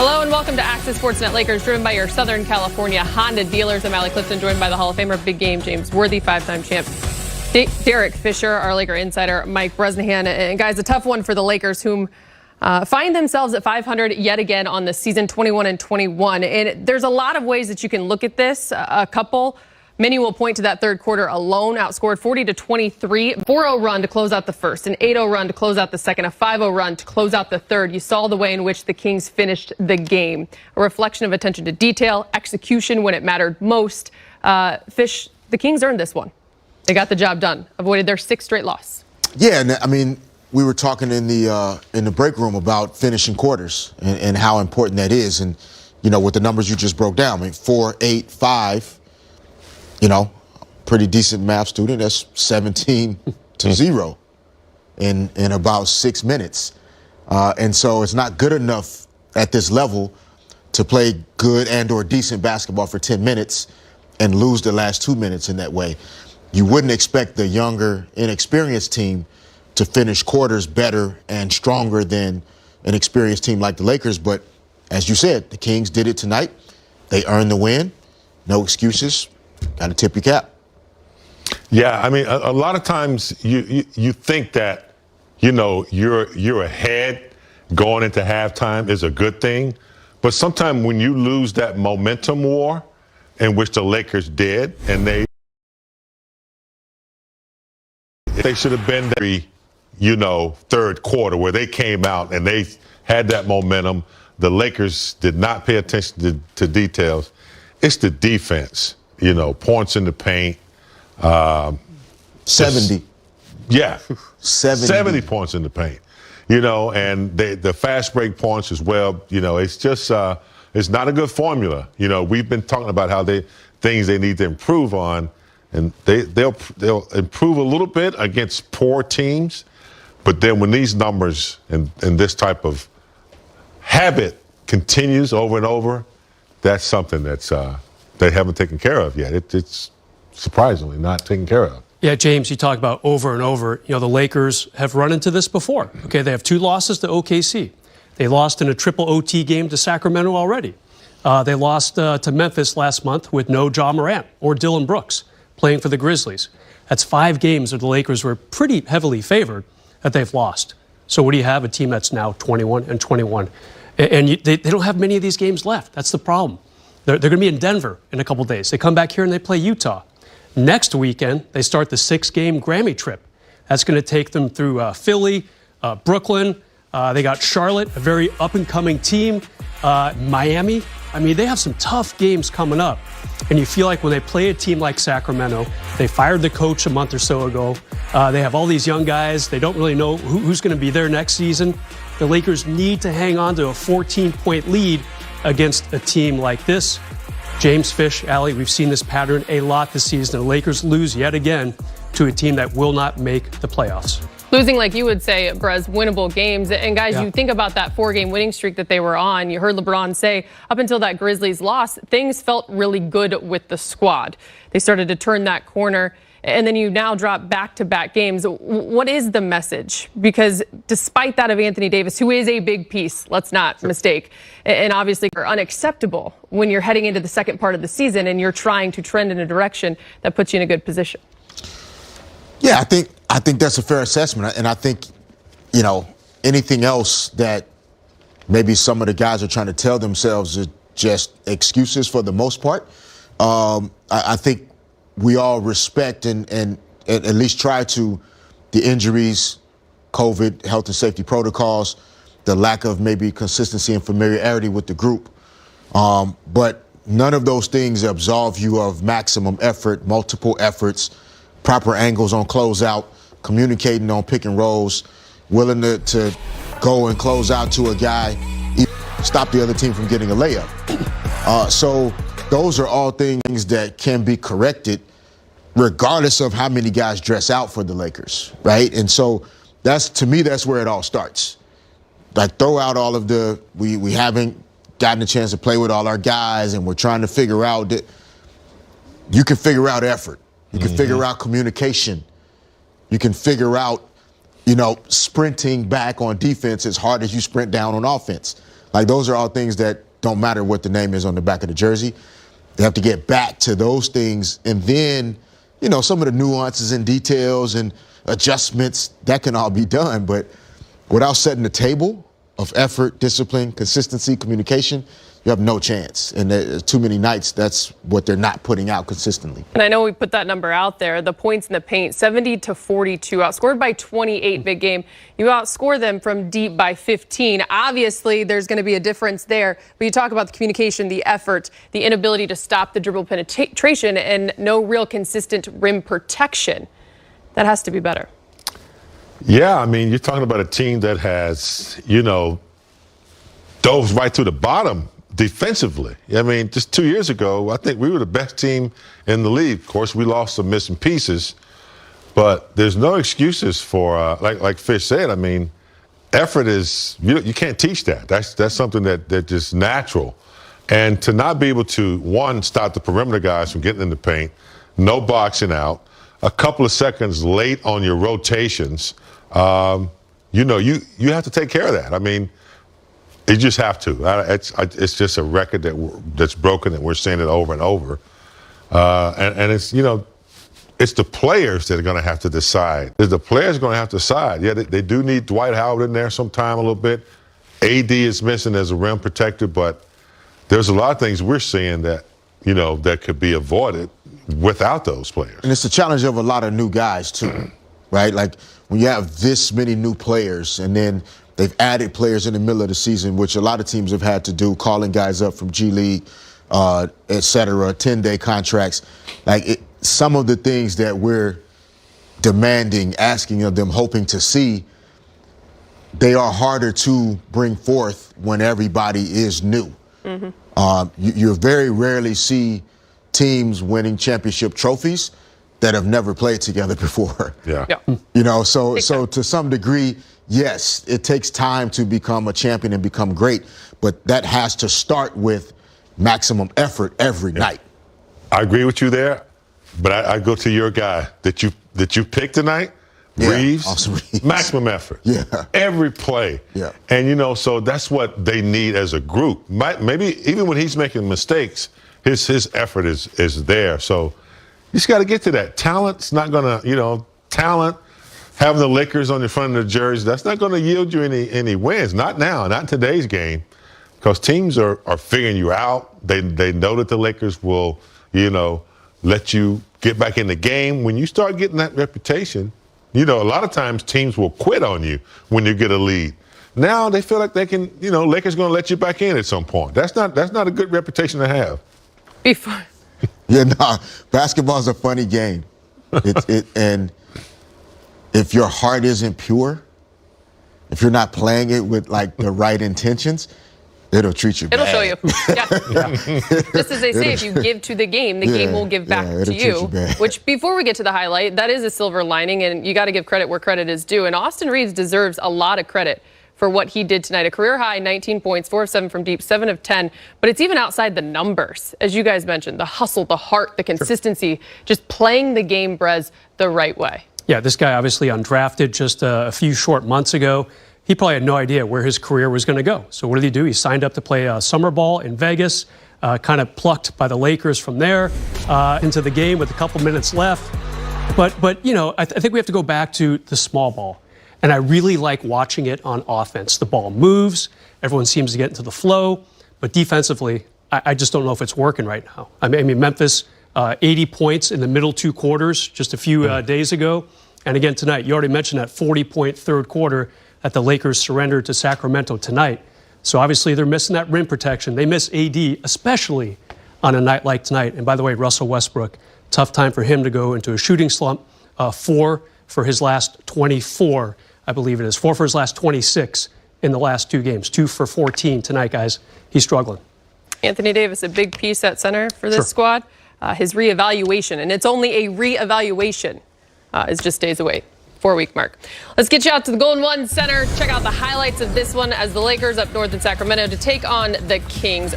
Hello and welcome to Access Sportsnet Lakers, driven by your Southern California Honda dealers. I'm Allie Clifton, joined by the Hall of Famer, Big Game James Worthy, five-time champ Derek Fisher, our Laker insider Mike Bresnahan. And guys, a tough one for the Lakers, whom find themselves at 500 yet again on the season, 21-21. And there's a lot of ways that you can look at this. A couple. Many will point to that third quarter alone, outscored 40-23, 4-0 run to close out the first, an 8-0 run to close out the second, a 5-0 run to close out the third. You saw the way in which the Kings finished the game. A reflection of attention to detail, execution when it mattered most. Fish, the Kings earned this one. They got the job done, avoided their sixth straight loss. Yeah, and I mean, we were talking in the break room about finishing quarters and how important that is. And, you know, with the numbers you just broke down, I mean, 4, 8, 5. You know, pretty decent math student. That's 17-0 in about 6 minutes. And so it's not good enough at this level to play good and or decent basketball for 10 minutes and lose the last 2 minutes in that way. You wouldn't expect the younger, inexperienced team to finish quarters better and stronger than an experienced team like the Lakers. But as you said, the Kings did it tonight. They earned the win. No excuses. Got to tip your cap. Yeah, I mean, a lot of times you think that, you know, you're ahead going into halftime is a good thing, but sometimes when you lose that momentum war, in which the Lakers did, and they should have been the, you know, third quarter where they came out and they had that momentum. The Lakers did not pay attention to details. It's the defense. You know, points in the paint. 70. Yeah. 70 points in the paint. You know, and the fast break points as well. You know, it's just, it's not a good formula. You know, we've been talking about how things they need to improve on, and they'll improve a little bit against poor teams. But then when these numbers and this type of habit continues over and over, that's something that's, they haven't taken care of yet. It's surprisingly not taken care of. Yeah, James, you talk about over and over. You know, the Lakers have run into this before. Okay, they have 2 losses to OKC. They lost in a triple OT game to Sacramento already. They lost to Memphis last month with no Ja Morant or Dylan Brooks playing for the Grizzlies. That's 5 games that the Lakers were pretty heavily favored that they've lost. So what do you have? A team that's now 21-21. And they don't have many of these games left. That's the problem. They're going to be in Denver in a couple days. They come back here and they play Utah. Next weekend, they start the 6-game Grammy trip. That's going to take them through Philly, Brooklyn. They got Charlotte, a very up-and-coming team. Miami. I mean, they have some tough games coming up. And you feel like when they play a team like Sacramento, they fired the coach a month or so ago. They have all these young guys. They don't really know who's going to be there next season. The Lakers need to hang on to a 14-point lead against a team like this. James, Fish, Allie, we've seen this pattern a lot this season. The Lakers lose yet again to a team that will not make the playoffs. Losing, like you would say, Brez, winnable games. And guys, You think about that 4-game winning streak that they were on. You heard LeBron say up until that Grizzlies loss, things felt really good with the squad. They started to turn that corner. And then you now drop back-to-back games. What is the message? Because despite that of Anthony Davis, who is a big piece, let's not mistake, and obviously are unacceptable when you're heading into the second part of the season and you're trying to trend in a direction that puts you in a good position. Yeah, I think that's a fair assessment. And I think, you know, anything else that maybe some of the guys are trying to tell themselves is just excuses for the most part. I think we all respect and at least try to the injuries, COVID, health and safety protocols, the lack of maybe consistency and familiarity with the group. But none of those things absolve you of maximum effort, multiple efforts, proper angles on closeout, communicating on pick and rolls, willing to go and close out to a guy, stop the other team from getting a layup. So those are all things that can be corrected regardless of how many guys dress out for the Lakers, right? And so to me, that's where it all starts. Like, throw out all of we haven't gotten a chance to play with all our guys and we're trying to figure out that you can figure out effort. You can figure out communication. You can figure out, sprinting back on defense as hard as you sprint down on offense. Like, those are all things that don't matter what the name is on the back of the jersey. They have to get back to those things. And then, some of the nuances and details and adjustments, that can all be done. But without setting the table of effort, discipline, consistency, communication, you have no chance. And there's too many nights, that's what they're not putting out consistently. And I know we put that number out there, the points in the paint, 70-42, outscored by 28 big game. You outscore them from deep by 15. Obviously, there's going to be a difference there. But you talk about the communication, the effort, the inability to stop the dribble penetration, and no real consistent rim protection. That has to be better. Yeah, I mean, you're talking about a team that has, dove right to the bottom defensively. I mean, just 2 years ago, I think we were the best team in the league. Of course, we lost some missing pieces, but there's no excuses for, like Fish said, I mean, effort is, you can't teach that. That's something that's just natural. And to not be able to, one, stop the perimeter guys from getting in the paint, no boxing out, a couple of seconds late on your rotations, you have to take care of that. I mean, you just have to. It's just a record that's broken, that we're seeing it over and over. And it's, it's the players that are going to have to decide. The players are going to have to decide. Yeah, they do need Dwight Howard in there sometime a little bit. AD is missing as a rim protector, but there's a lot of things we're seeing that, that could be avoided without those players. And it's the challenge of a lot of new guys, too, right? Like, when you have this many new players and then they've added players in the middle of the season, which a lot of teams have had to do, calling guys up from G League, et cetera, 10-day contracts. Like, some of the things that we're demanding, asking of them, hoping to see, they are harder to bring forth when everybody is new. Mm-hmm. You very rarely see teams winning championship trophies that have never played together before. Yeah. So to some degree, yes, it takes time to become a champion and become great, but that has to start with maximum effort every night. I agree with you there, but I go to your guy that you picked tonight, Reeves. Maximum effort. Yeah. Every play. Yeah. And so that's what they need as a group. Maybe even when he's making mistakes, his effort is there. So you just got to get to that. Talent's not going to, talent, having the Lakers on the front of the jersey, that's not going to yield you any wins. Not now, not in today's game, because teams are figuring you out. They know that the Lakers will, let you get back in the game. When you start getting that reputation, a lot of times teams will quit on you when you get a lead. Now they feel like they can, Lakers going to let you back in at some point. That's not a good reputation to have. Basketball's a funny game. And if your heart isn't pure, if you're not playing it with the right intentions, it'll treat you bad. It'll show you. Yeah. Just as they say, if you give to the game will give back to you. Which, before we get to the highlight, that is a silver lining, and you got to give credit where credit is due. And Austin Reeves deserves a lot of credit for what he did tonight. A career high 19 points, 4 of 7 from deep, 7 of 10. But it's even outside the numbers, as you guys mentioned, the hustle, the heart, the consistency, just playing the game, Brez, the right way. Yeah, this guy obviously undrafted just a few short months ago. He probably had no idea where his career was going to go. So what did he do? He signed up to play summer ball in Vegas, kind of plucked by the Lakers from there into the game with a couple minutes left. But I think we have to go back to the small ball. And I really like watching it on offense. The ball moves. Everyone seems to get into the flow. But defensively, I just don't know if it's working right now. I mean Memphis, 80 points in the middle two quarters just a few days ago. And again tonight, you already mentioned that 40-point third quarter that the Lakers surrendered to Sacramento tonight. So obviously they're missing that rim protection. They miss AD, especially on a night like tonight. And by the way, Russell Westbrook, tough time for him to go into a shooting slump. 4 for his last 24, I believe it is. 4 for his last 26 in the last 2 games. 2 for 14 tonight, guys. He's struggling. Anthony Davis, a big piece at center for this squad. His reevaluation, and it's only a reevaluation, is just days away. 4-week mark. Let's get you out to the Golden One Center. Check out the highlights of this one as the Lakers up north in Sacramento to take on the Kings.